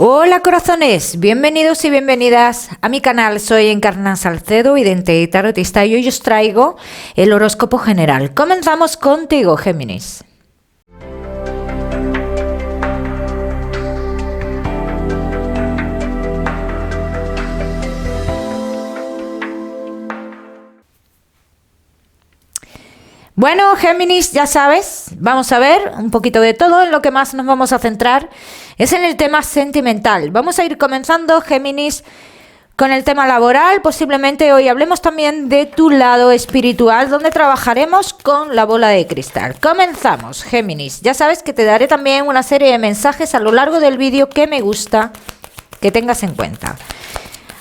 Hola corazones, bienvenidos y bienvenidas a mi canal. Soy Encarna Salcedo, vidente y tarotista, y hoy os traigo el horóscopo general. Comenzamos contigo, Géminis. Bueno, Géminis, ya sabes, vamos a ver un poquito de todo. En lo que más nos vamos a centrar es en el tema sentimental. Vamos a ir comenzando, Géminis, con el tema laboral. Posiblemente hoy hablemos también de tu lado espiritual, donde trabajaremos con la bola de cristal. Comenzamos, Géminis. Ya sabes que te daré también una serie de mensajes a lo largo del vídeo que me gusta que tengas en cuenta.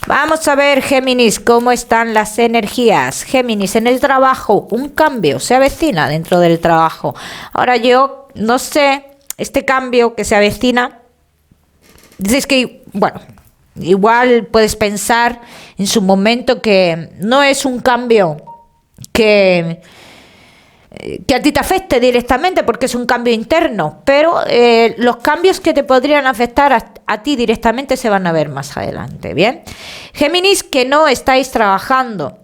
Vamos a ver, Géminis, cómo están las energías. Géminis, en el trabajo, un cambio se avecina dentro del trabajo. Ahora yo no sé, este cambio que se avecina, dices que, bueno, igual puedes pensar en su momento que no es un cambio que a ti te afecte directamente porque es un cambio interno, pero los cambios que te podrían afectar a ti directamente se van a ver más adelante, ¿bien? Géminis, que no estáis trabajando,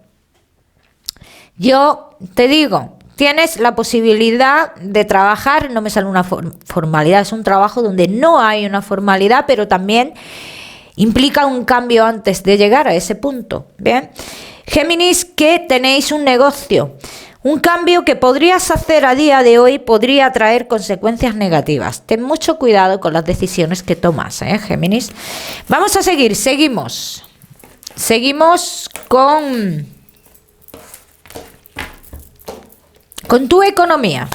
yo te digo, tienes la posibilidad de trabajar, no me sale una formalidad, es un trabajo donde no hay una formalidad, pero también implica un cambio antes de llegar a ese punto, ¿bien? Géminis, que tenéis un negocio. Un cambio que podrías hacer a día de hoy podría traer consecuencias negativas. Ten mucho cuidado con las decisiones que tomas, Géminis. Vamos a seguir, seguimos. Seguimos con tu economía.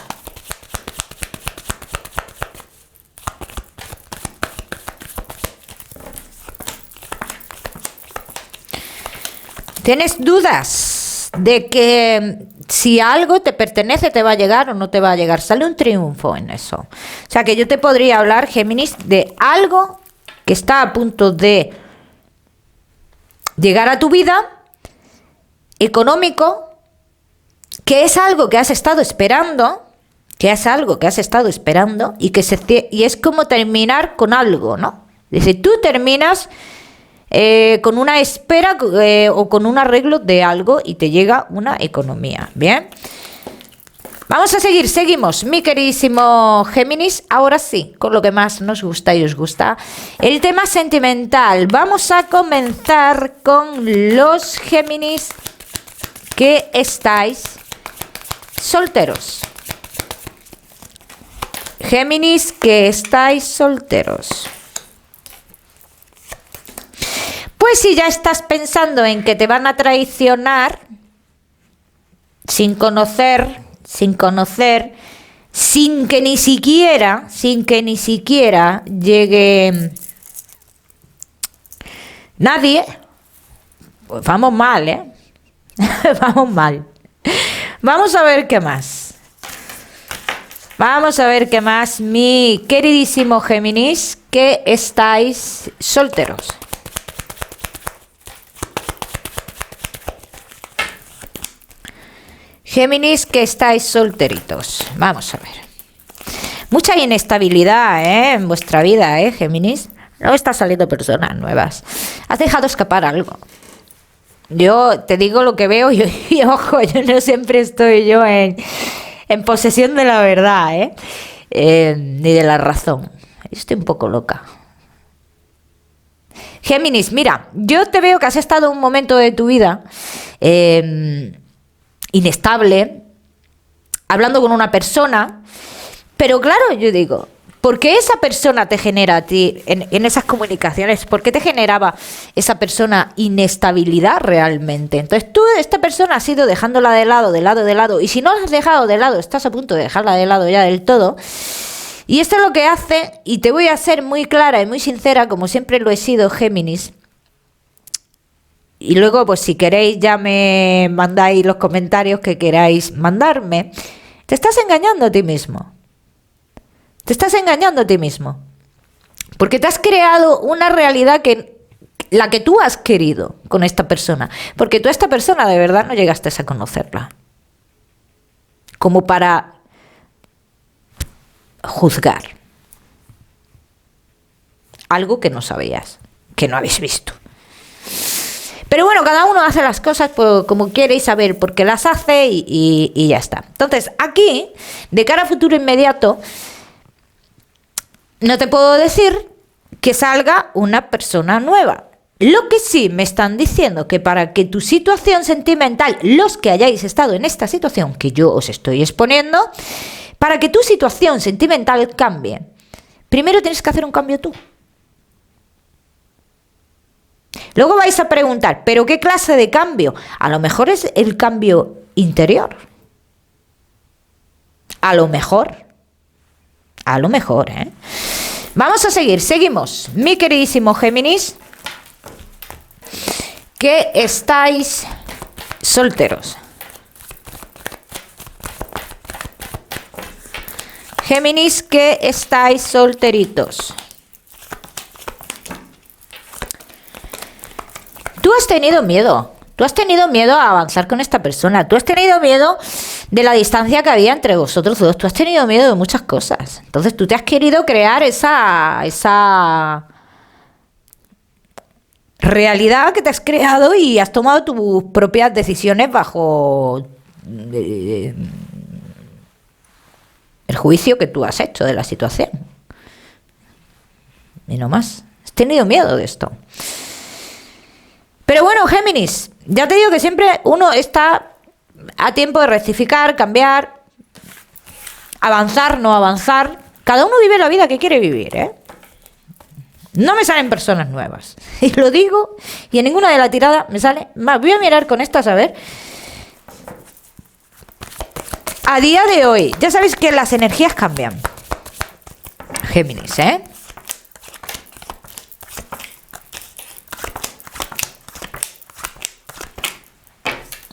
¿Tienes dudas de que si algo te pertenece te va a llegar o no te va a llegar? Sale un triunfo en eso. O sea que yo te podría hablar, Géminis, de algo que está a punto de llegar a tu vida, económico, que es algo que has estado esperando, y y es como terminar con algo, ¿no? Es decir, tú terminas con una espera o con un arreglo de algo y te llega una economía, ¿bien? Vamos a seguir, seguimos, mi queridísimo Géminis, ahora sí, con lo que más nos gusta y os gusta, el tema sentimental. Vamos a comenzar con los Géminis que estáis solteros. Géminis que estáis solteros. Pues si ya estás pensando en que te van a traicionar sin conocer, sin que ni siquiera llegue nadie, pues vamos mal, vamos mal. Vamos a ver qué más. Vamos a ver qué más, mi queridísimo Géminis, que estáis solteros. Géminis, que estáis solteritos. Vamos a ver. Mucha inestabilidad, en vuestra vida, Géminis. No están saliendo personas nuevas. Has dejado escapar algo. Yo te digo lo que veo y ojo, yo no siempre estoy yo en posesión de la verdad, ni de la razón. Estoy un poco loca. Géminis, mira, yo te veo que has estado en un momento de tu vida inestable, hablando con una persona, pero claro, yo digo, ¿por qué esa persona te genera a ti en esas comunicaciones? ¿Por qué te generaba esa persona inestabilidad realmente? Entonces tú, esta persona, has ido dejándola de lado, y si no la has dejado de lado, estás a punto de dejarla de lado ya del todo. Y esto es lo que hace, y te voy a ser muy clara y muy sincera, como siempre lo he sido, Géminis. Y luego, pues si queréis, ya me mandáis los comentarios que queráis mandarme. Te estás engañando a ti mismo. Te estás engañando a ti mismo. Porque te has creado una realidad la que tú has querido con esta persona. Porque tú a esta persona de verdad no llegaste a conocerla. Como para juzgar. algo que no sabías, que no habéis visto. Pero bueno, cada uno hace las cosas como quiere y saber por qué las hace y ya está. Entonces, aquí, de cara a futuro inmediato, no te puedo decir que salga una persona nueva. Lo que sí me están diciendo que para que tu situación sentimental, los que hayáis estado en esta situación que yo os estoy exponiendo, para que tu situación sentimental cambie, primero tienes que hacer un cambio tú. Luego vais a preguntar, ¿pero qué clase de cambio? A lo mejor es el cambio interior. A lo mejor, ¿eh? Vamos a seguir, seguimos. Mi queridísimo Géminis, que estáis solteros. Géminis, que estáis solteritos. Tú has tenido miedo. Tú has tenido miedo a avanzar con esta persona. Tú has tenido miedo de la distancia que había entre vosotros dos. Tú has tenido miedo de muchas cosas. Entonces tú te has querido crear esa realidad que te has creado y has tomado tus propias decisiones bajo el juicio que tú has hecho de la situación. Y no más. Has tenido miedo de esto. Pero bueno, Géminis, ya te digo que siempre uno está a tiempo de rectificar, cambiar, avanzar, no avanzar. Cada uno vive la vida que quiere vivir, ¿eh? No me salen personas nuevas. Y lo digo, y en ninguna de la tirada me sale más. Voy a mirar con estas a ver. A día de hoy, ya sabéis que las energías cambian. Géminis, ¿eh?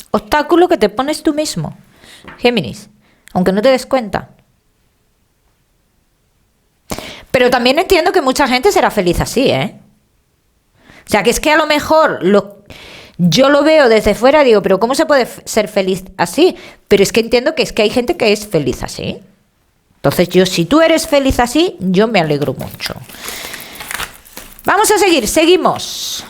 Obstáculo que te pones tú mismo, Géminis, aunque no te des cuenta. Pero también entiendo que mucha gente será feliz así, ¿eh? O sea, que es que a lo mejor yo lo veo desde fuera y digo, pero ¿cómo se puede ser feliz así? Pero es que entiendo que es que hay gente que es feliz así. Entonces si tú eres feliz así, yo me alegro mucho. Vamos a seguir, seguimos,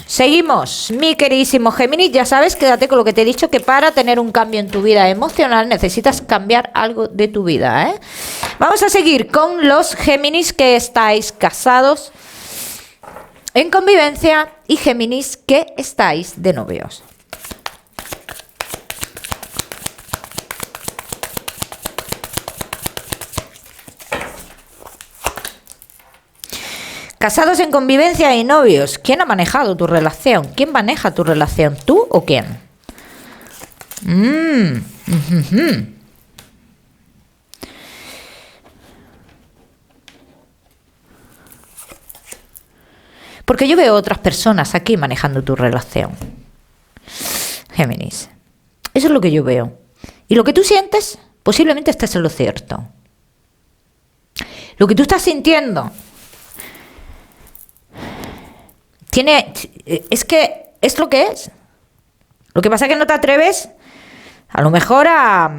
mi queridísimo Géminis, ya sabes, quédate con lo que te he dicho, que para tener un cambio en tu vida emocional necesitas cambiar algo de tu vida, ¿eh? Vamos a seguir con los Géminis que estáis casados en convivencia y Géminis que estáis de novios. Casados en convivencia y novios. ¿Quién ha manejado tu relación? ¿Quién maneja tu relación? ¿Tú o quién? Porque yo veo otras personas aquí manejando tu relación. Géminis. Eso es lo que yo veo. Y lo que tú sientes, posiblemente estés en lo cierto. Lo que tú estás sintiendo es que es lo que es. Lo que pasa es que no te atreves a lo mejor a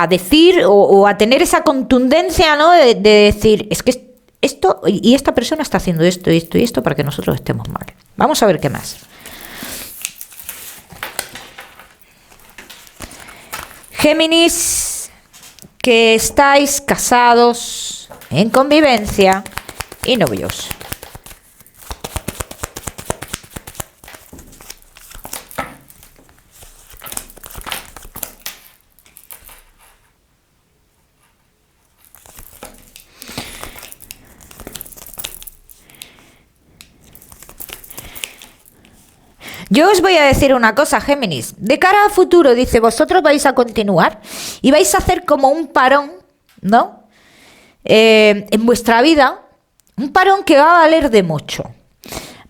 decir o a tener esa contundencia, ¿no? De decir, es que esto y esta persona está haciendo esto y esto y esto para que nosotros estemos mal. Vamos a ver qué más. Géminis, que estáis casados en convivencia y novios. Yo os voy a decir una cosa, Géminis. De cara a futuro, dice, vosotros vais a continuar y vais a hacer como un parón, ¿no? En vuestra vida, un parón que va a valer de mucho.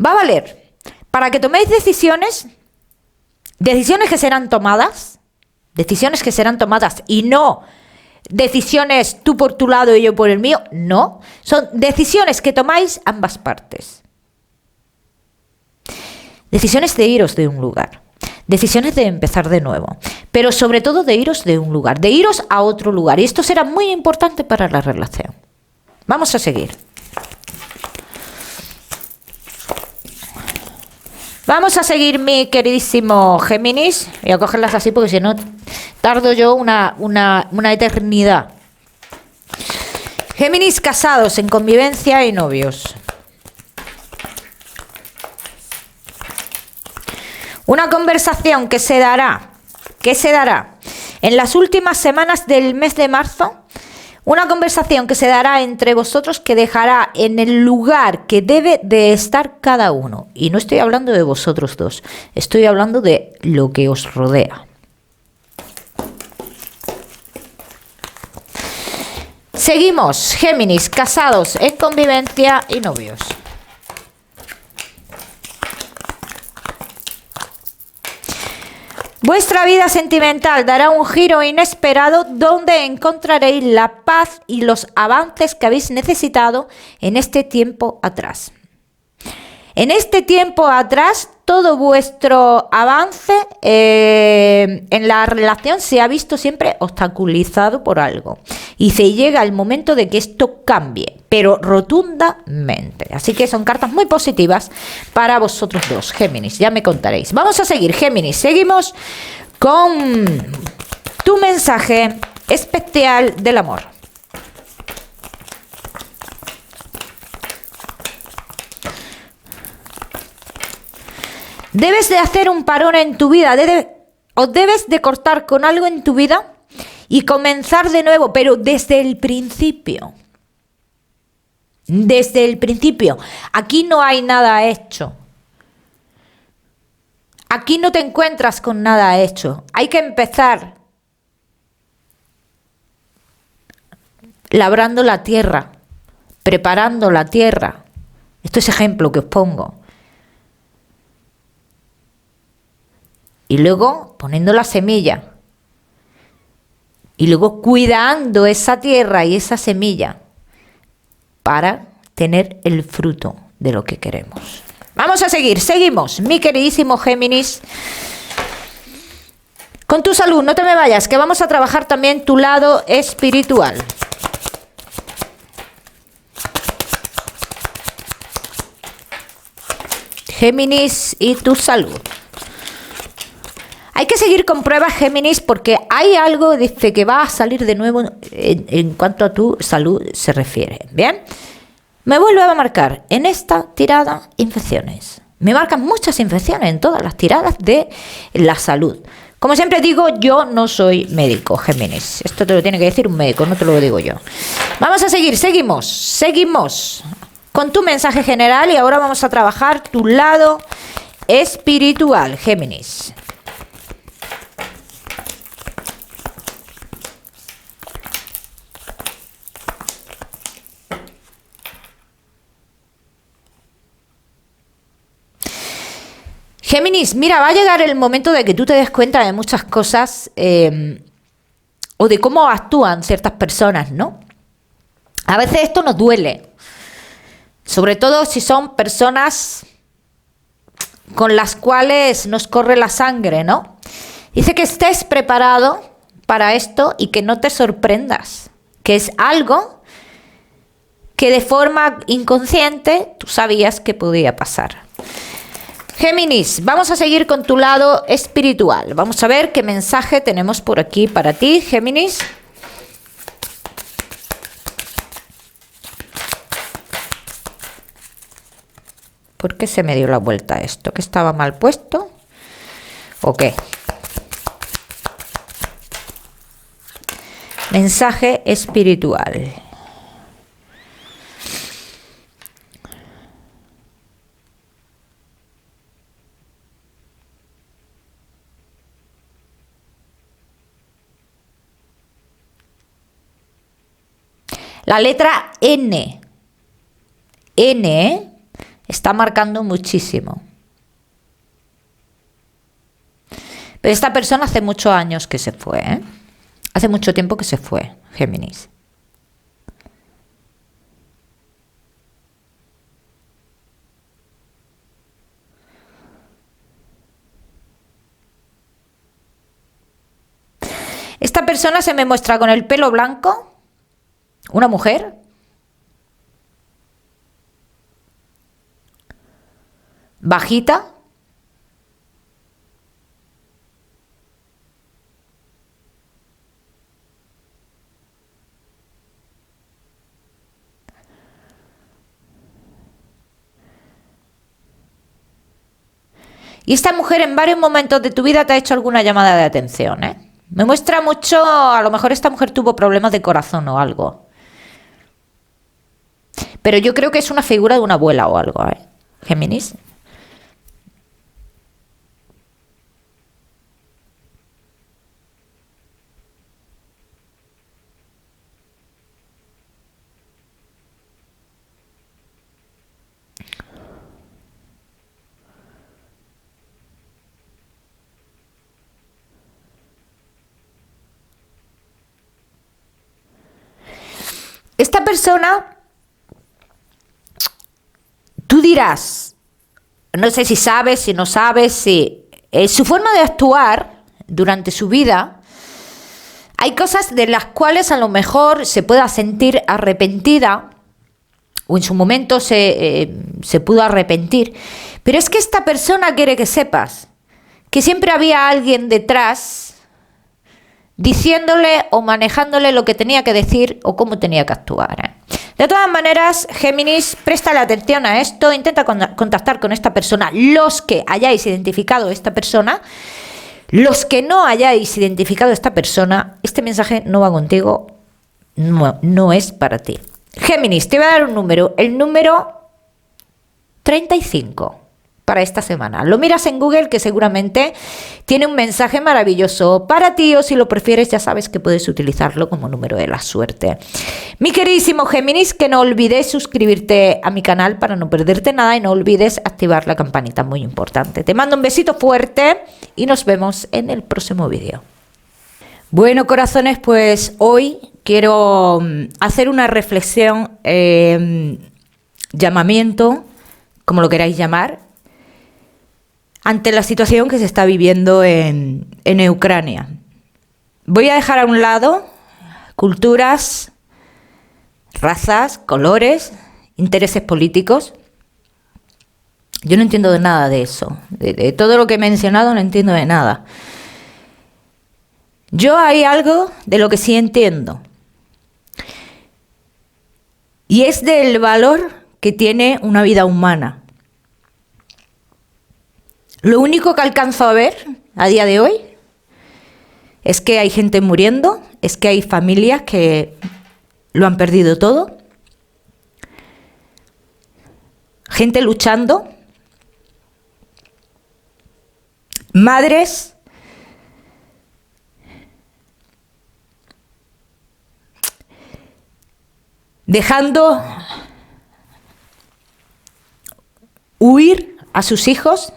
Va a valer para que toméis decisiones que serán tomadas y no decisiones tú por tu lado y yo por el mío, no. Son decisiones que tomáis ambas partes. Decisiones de iros de un lugar, decisiones de empezar de nuevo, pero sobre todo de iros de un lugar, de iros a otro lugar. Y esto será muy importante para la relación. Vamos a seguir. Vamos a seguir, mi queridísimo Géminis. Voy a cogerlas así porque si no tardo yo una eternidad. Géminis casados, en convivencia y novios. Una conversación que se dará en las últimas semanas del mes de marzo. Una conversación que se dará entre vosotros que dejará en el lugar que debe de estar cada uno. Y no estoy hablando de vosotros dos, estoy hablando de lo que os rodea. Seguimos, Géminis, casados, en convivencia y novios. Vuestra vida sentimental dará un giro inesperado donde encontraréis la paz y los avances que habéis necesitado en este tiempo atrás. En este tiempo atrás, todo vuestro avance en la relación se ha visto siempre obstaculizado por algo. Y se llega el momento de que esto cambie, pero rotundamente. Así que son cartas muy positivas para vosotros dos, Géminis. Ya me contaréis. Vamos a seguir, Géminis. Seguimos con tu mensaje especial del amor. Debes de hacer un parón en tu vida, o debes de cortar con algo en tu vida y comenzar de nuevo, pero desde el principio. Desde el principio. Aquí no hay nada hecho. Aquí no te encuentras con nada hecho. Hay que empezar labrando la tierra, preparando la tierra. Esto es ejemplo que os pongo. Y luego poniendo la semilla. Y luego cuidando esa tierra y esa semilla para tener el fruto de lo que queremos. Vamos a seguir, seguimos, mi queridísimo Géminis. Con tu salud, no te me vayas, que vamos a trabajar también tu lado espiritual. Géminis y tu salud. Hay que seguir con pruebas, Géminis, porque hay algo, dice, que va a salir de nuevo en cuanto a tu salud se refiere. ¿Bien? Me vuelve a marcar en esta tirada infecciones. Me marcan muchas infecciones en todas las tiradas de la salud. Como siempre digo, yo no soy médico, Géminis. Esto te lo tiene que decir un médico, no te lo digo yo. Vamos a seguir, seguimos con tu mensaje general y ahora vamos a trabajar tu lado espiritual, Géminis. Géminis, mira, va a llegar el momento de que tú te des cuenta de muchas cosas o de cómo actúan ciertas personas, ¿no? A veces esto nos duele, sobre todo si son personas con las cuales nos corre la sangre, ¿no? Dice que estés preparado para esto y que no te sorprendas, que es algo que de forma inconsciente tú sabías que podía pasar. Géminis, vamos a seguir con tu lado espiritual. Vamos a ver qué mensaje tenemos por aquí para ti, Géminis. ¿Por qué se me dio la vuelta esto? ¿Que estaba mal puesto? ¿O qué? Mensaje espiritual. La letra N. N está marcando muchísimo. Pero esta persona hace muchos años que se fue, ¿eh? Hace mucho tiempo que se fue, Géminis. Esta persona se me muestra con el pelo blanco. Una mujer bajita, Y esta mujer en varios momentos de tu vida te ha hecho alguna llamada de atención, ¿eh? Me muestra mucho, a lo mejor esta mujer tuvo problemas de corazón o algo. Pero yo creo que es una figura de una abuela o algo, ¿eh? Géminis. Esta persona, tú dirás, no sé si sabes, si no sabes, si su forma de actuar durante su vida, hay cosas de las cuales a lo mejor se pueda sentir arrepentida o en su momento se pudo arrepentir, pero es que esta persona quiere que sepas que siempre había alguien detrás diciéndole o manejándole lo que tenía que decir o cómo tenía que actuar, ¿eh? De todas maneras, Géminis, préstale atención a esto, intenta contactar con esta persona, los que hayáis identificado a esta persona, los que no hayáis identificado a esta persona, este mensaje no va contigo, no es para ti. Géminis, te voy a dar un número, el número 35. Para esta semana. Lo miras en Google, que seguramente tiene un mensaje maravilloso para ti, o si lo prefieres ya sabes que puedes utilizarlo como número de la suerte. Mi queridísimo Géminis, que no olvides suscribirte a mi canal para no perderte nada y no olvides activar la campanita, muy importante. Te mando un besito fuerte y nos vemos en el próximo vídeo. Bueno, corazones, pues hoy quiero hacer una reflexión, llamamiento, como lo queráis llamar, ante la situación que se está viviendo en Ucrania. Voy a dejar a un lado culturas, razas, colores, intereses políticos. Yo no entiendo de nada de eso. De todo lo que he mencionado no entiendo de nada. Yo hay algo de lo que sí entiendo. Y es del valor que tiene una vida humana. Lo único que alcanzo a ver a día de hoy es que hay gente muriendo, es que hay familias que lo han perdido todo, gente luchando, madres dejando huir a sus hijos,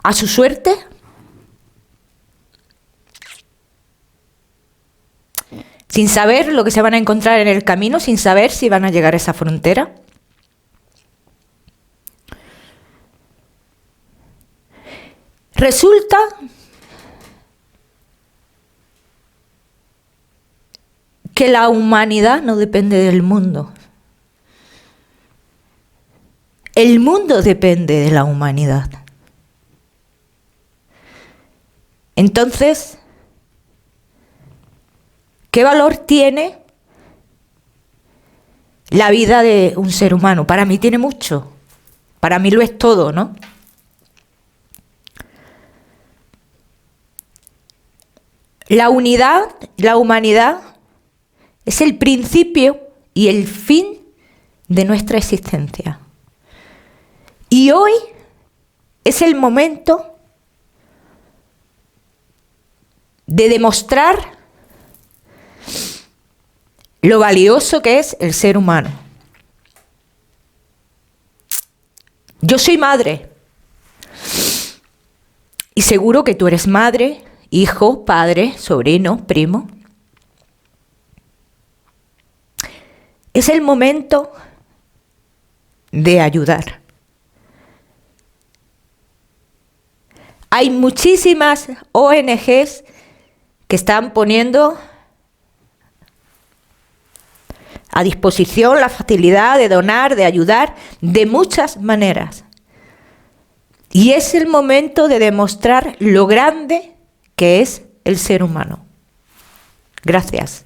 a su suerte, sin saber lo que se van a encontrar en el camino, sin saber si van a llegar a esa frontera. Resulta que la humanidad no depende del mundo. El mundo depende de la humanidad. Entonces, ¿qué valor tiene la vida de un ser humano? Para mí tiene mucho. Para mí lo es todo, ¿no? La unidad, la humanidad, es el principio y el fin de nuestra existencia. Y hoy es el momento de demostrar lo valioso que es el ser humano. Yo soy madre y seguro que tú eres madre, hijo, padre, sobrino, primo. Es el momento de ayudar. Hay muchísimas ONGs que están poniendo a disposición la facilidad de donar, de ayudar, de muchas maneras. Y es el momento de demostrar lo grande que es el ser humano. Gracias.